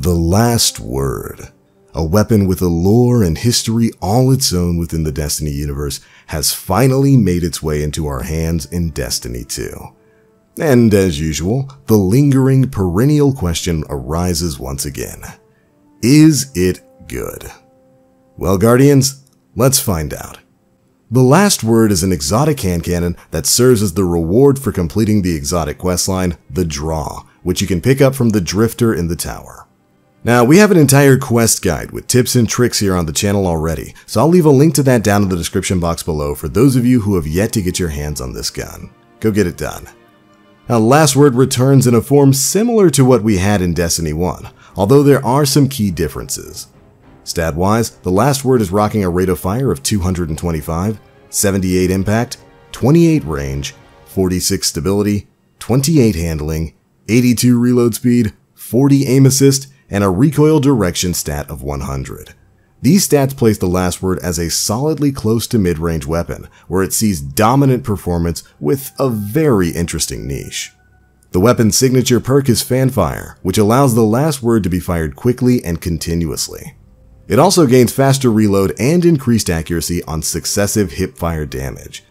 The Last Word, a weapon with a lore and history all its own within the Destiny universe, has finally made its way into our hands in Destiny 2. And as usual, the lingering perennial question arises once again. Is it good? Well, Guardians, let's find out. The Last Word is an exotic hand cannon that serves as the reward for completing the exotic questline, The Draw, which you can pick up from the Drifter in the tower. Now, we have an entire quest guide with tips and tricks here on the channel already, so I'll leave a link to that down in the description box below for those of you who have yet to get your hands on this gun. Go get it done. Now, Last Word returns in a form similar to what we had in Destiny 1, although there are some key differences. Stat-wise, the Last Word is rocking a rate of fire of 225, 78 impact, 28 range, 46 stability, 28 handling, 82 reload speed, 40 aim assist, and a recoil direction stat of 100. These stats place the Last Word as a solidly close to mid-range weapon, where it sees dominant performance with a very interesting niche. The weapon's signature perk is Fanfire, which allows the Last Word to be fired quickly and continuously. It also gains faster reload and increased accuracy on successive hipfire damage.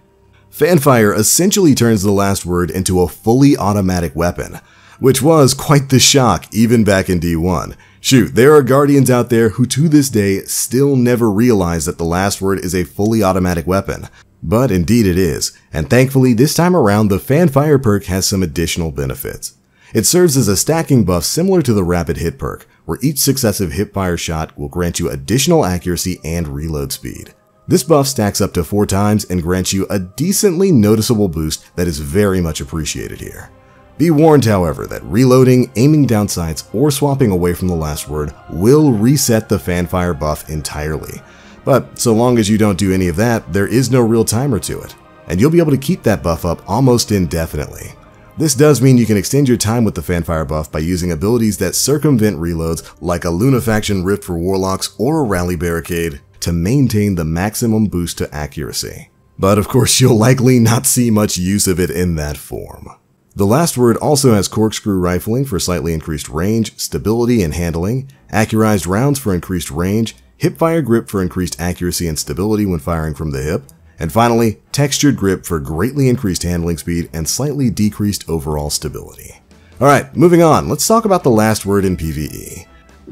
Fanfire essentially turns the Last Word into a fully automatic weapon, which was quite the shock even back in D1. Shoot, there are Guardians out there who to this day still never realize that the Last Word is a fully automatic weapon. But indeed it is, and thankfully this time around the Fanfire perk has some additional benefits. It serves as a stacking buff similar to the Rapid Hit perk, where each successive hipfire shot will grant you additional accuracy and reload speed. This buff stacks up to 4 times and grants you a decently noticeable boost that is very much appreciated here. Be warned, however, that reloading, aiming down sights, or swapping away from the Last Word will reset the Fanfire buff entirely. But so long as you don't do any of that, there is no real timer to it, and you'll be able to keep that buff up almost indefinitely. This does mean you can extend your time with the Fanfire buff by using abilities that circumvent reloads like a Lunafaction Rift for Warlocks or a Rally Barricade to maintain the maximum boost to accuracy. But of course you'll likely not see much use of it in that form. The Last Word also has Corkscrew Rifling for slightly increased range, stability, and handling, Accurized Rounds for increased range, Hipfire Grip for increased accuracy and stability when firing from the hip, and finally, Textured Grip for greatly increased handling speed and slightly decreased overall stability. Alright, moving on, let's talk about the Last Word in PvE.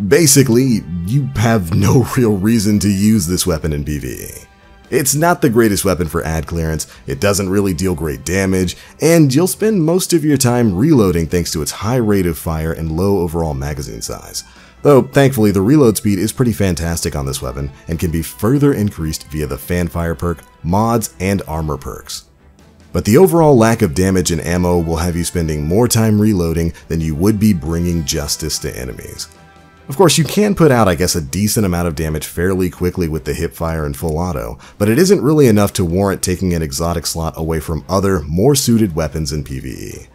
Basically, you have no real reason to use this weapon in PvE. It's not the greatest weapon for ad clearance, it doesn't really deal great damage, and you'll spend most of your time reloading thanks to its high rate of fire and low overall magazine size. Though, thankfully, the reload speed is pretty fantastic on this weapon and can be further increased via the Fanfire perk, mods, and armor perks. But the overall lack of damage and ammo will have you spending more time reloading than you would be bringing justice to enemies. Of course, you can put out, a decent amount of damage fairly quickly with the hipfire and full auto, but it isn't really enough to warrant taking an exotic slot away from other, more suited weapons in PvE.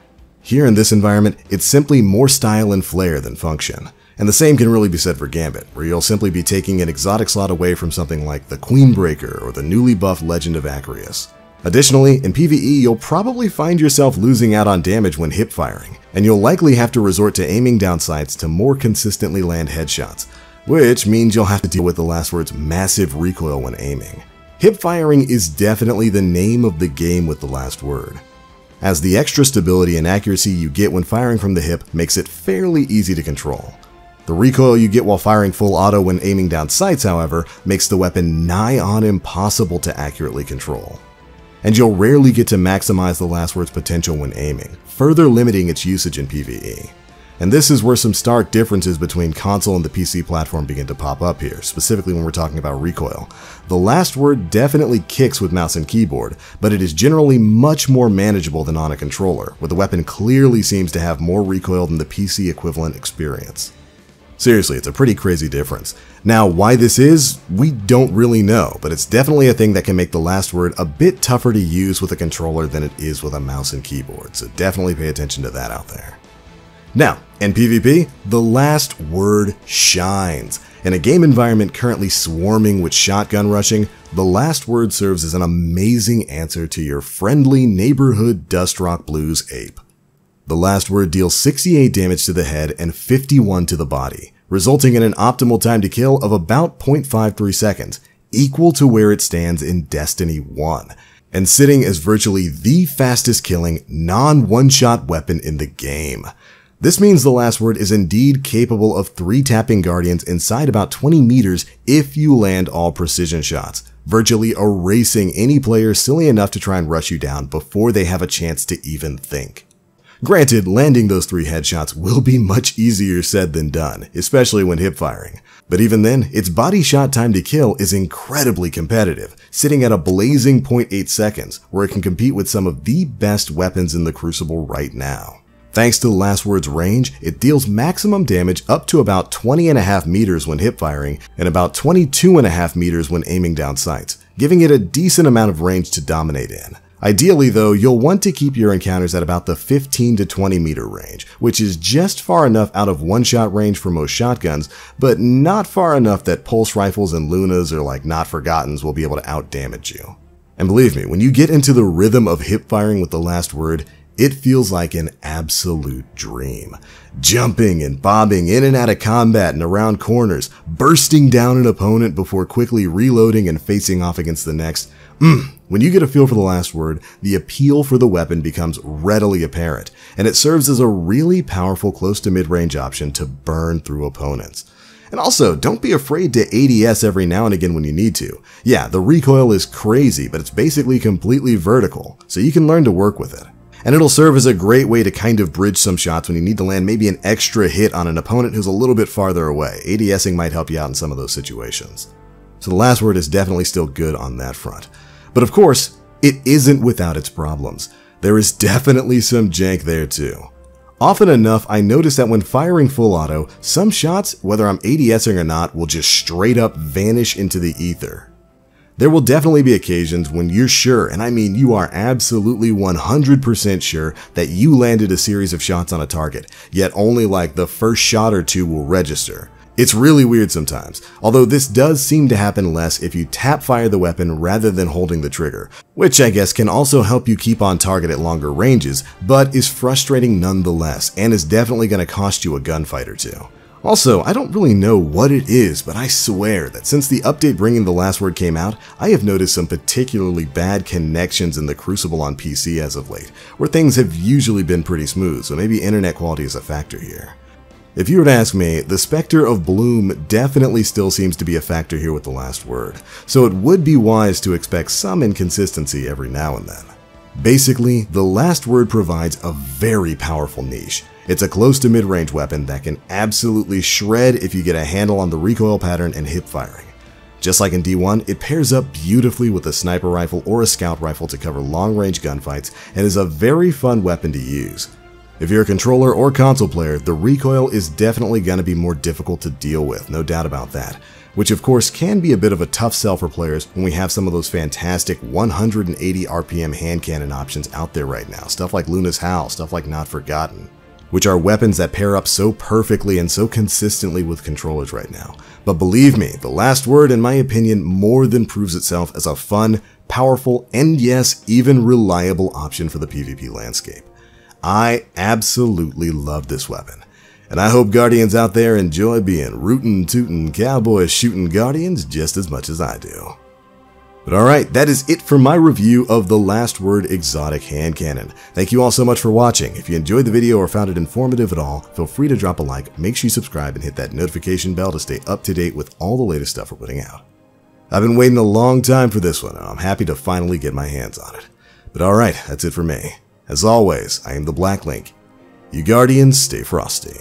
Here in this environment, it's simply more style and flair than function. And the same can really be said for Gambit, where you'll simply be taking an exotic slot away from something like the Queenbreaker or the newly buffed Legend of Acreus. Additionally, in PvE, you'll probably find yourself losing out on damage when hip firing, and you'll likely have to resort to aiming down sights to more consistently land headshots, which means you'll have to deal with the Last Word's massive recoil when aiming. Hip firing is definitely the name of the game with the Last Word, as the extra stability and accuracy you get when firing from the hip makes it fairly easy to control. The recoil you get while firing full auto when aiming down sights, however, makes the weapon nigh on impossible to accurately control. And you'll rarely get to maximize the Last Word's potential when aiming, further limiting its usage in PvE. And this is where some stark differences between console and the PC platform begin to pop up here, specifically when we're talking about recoil. The Last Word definitely kicks with mouse and keyboard, but it is generally much more manageable than on a controller, where the weapon clearly seems to have more recoil than the PC equivalent experience. Seriously, it's a pretty crazy difference. Now, why this is, we don't really know, but it's definitely a thing that can make the Last Word a bit tougher to use with a controller than it is with a mouse and keyboard, so definitely pay attention to that out there. Now, in PvP, the Last Word shines. In a game environment currently swarming with shotgun rushing, the Last Word serves as an amazing answer to your friendly neighborhood Dustrock Blues ape. The Last Word deals 68 damage to the head and 51 to the body, resulting in an optimal time to kill of about 0.53 seconds, equal to where it stands in Destiny 1, and sitting as virtually the fastest killing non-one-shot weapon in the game. This means the last word is indeed capable of 3-tapping Guardians inside about 20 meters if you land all precision shots, virtually erasing any player silly enough to try and rush you down before they have a chance to even think. Granted, landing those 3 headshots will be much easier said than done, especially when hip firing. But even then, its body shot time to kill is incredibly competitive, sitting at a blazing 0.8 seconds, where it can compete with some of the best weapons in the Crucible right now. Thanks to the last word's range, it deals maximum damage up to about 20.5 meters when hip firing and about 22.5 meters when aiming down sights, giving it a decent amount of range to dominate in. Ideally though, you'll want to keep your encounters at about the 15 to 20 meter range, which is just far enough out of one-shot range for most shotguns, but not far enough that pulse rifles and Lunas or like Not Forgottens will be able to out-damage you. And believe me, when you get into the rhythm of hip firing with the last word, it feels like an absolute dream. Jumping and bobbing in and out of combat and around corners, bursting down an opponent before quickly reloading and facing off against the next. When you get a feel for the last word, the appeal for the weapon becomes readily apparent, and it serves as a really powerful close to mid-range option to burn through opponents. And also, don't be afraid to ADS every now and again when you need to. Yeah, the recoil is crazy, but it's basically completely vertical, so you can learn to work with it. And it'll serve as a great way to kind of bridge some shots when you need to land maybe an extra hit on an opponent who's a little bit farther away. ADSing might help you out in some of those situations. So the last word is definitely still good on that front. But of course, it isn't without its problems. There is definitely some jank there too. Often enough, I notice that when firing full auto, some shots, whether I'm ADSing or not, will just straight up vanish into the ether. There will definitely be occasions when you're sure, and I mean you are absolutely 100% sure, that you landed a series of shots on a target, yet only like the first shot or two will register. It's really weird sometimes, although this does seem to happen less if you tap fire the weapon rather than holding the trigger, which I guess can also help you keep on target at longer ranges, but is frustrating nonetheless, and is definitely going to cost you a gunfight or two. Also, I don't really know what it is, but I swear that since the update bringing the last word came out, I have noticed some particularly bad connections in the Crucible on PC as of late, where things have usually been pretty smooth, so maybe internet quality is a factor here. If you were to ask me, the Spectre of Bloom definitely still seems to be a factor here with the last word, so it would be wise to expect some inconsistency every now and then. Basically, the last word provides a very powerful niche. It's a close to mid-range weapon that can absolutely shred if you get a handle on the recoil pattern and hip firing. Just like in D1, it pairs up beautifully with a sniper rifle or a scout rifle to cover long-range gunfights and is a very fun weapon to use. If you're a controller or console player, the recoil is definitely going to be more difficult to deal with, no doubt about that, which of course can be a bit of a tough sell for players when we have some of those fantastic 180 RPM hand cannon options out there right now, stuff like Luna's Howl, stuff like Not Forgotten, which are weapons that pair up so perfectly and so consistently with controllers right now. But believe me, the last word, in my opinion, more than proves itself as a fun, powerful, and yes, even reliable option for the PvP landscape. I absolutely love this weapon, and I hope Guardians out there enjoy being rootin', tootin', cowboys shooting Guardians just as much as I do. But alright, that is it for my review of the Last Word Exotic Hand Cannon. Thank you all so much for watching. If you enjoyed the video or found it informative at all, feel free to drop a like, make sure you subscribe, and hit that notification bell to stay up to date with all the latest stuff we're putting out. I've been waiting a long time for this one, and I'm happy to finally get my hands on it. But alright, that's it for me. As always, I am the Black Link. You Guardians, stay frosty.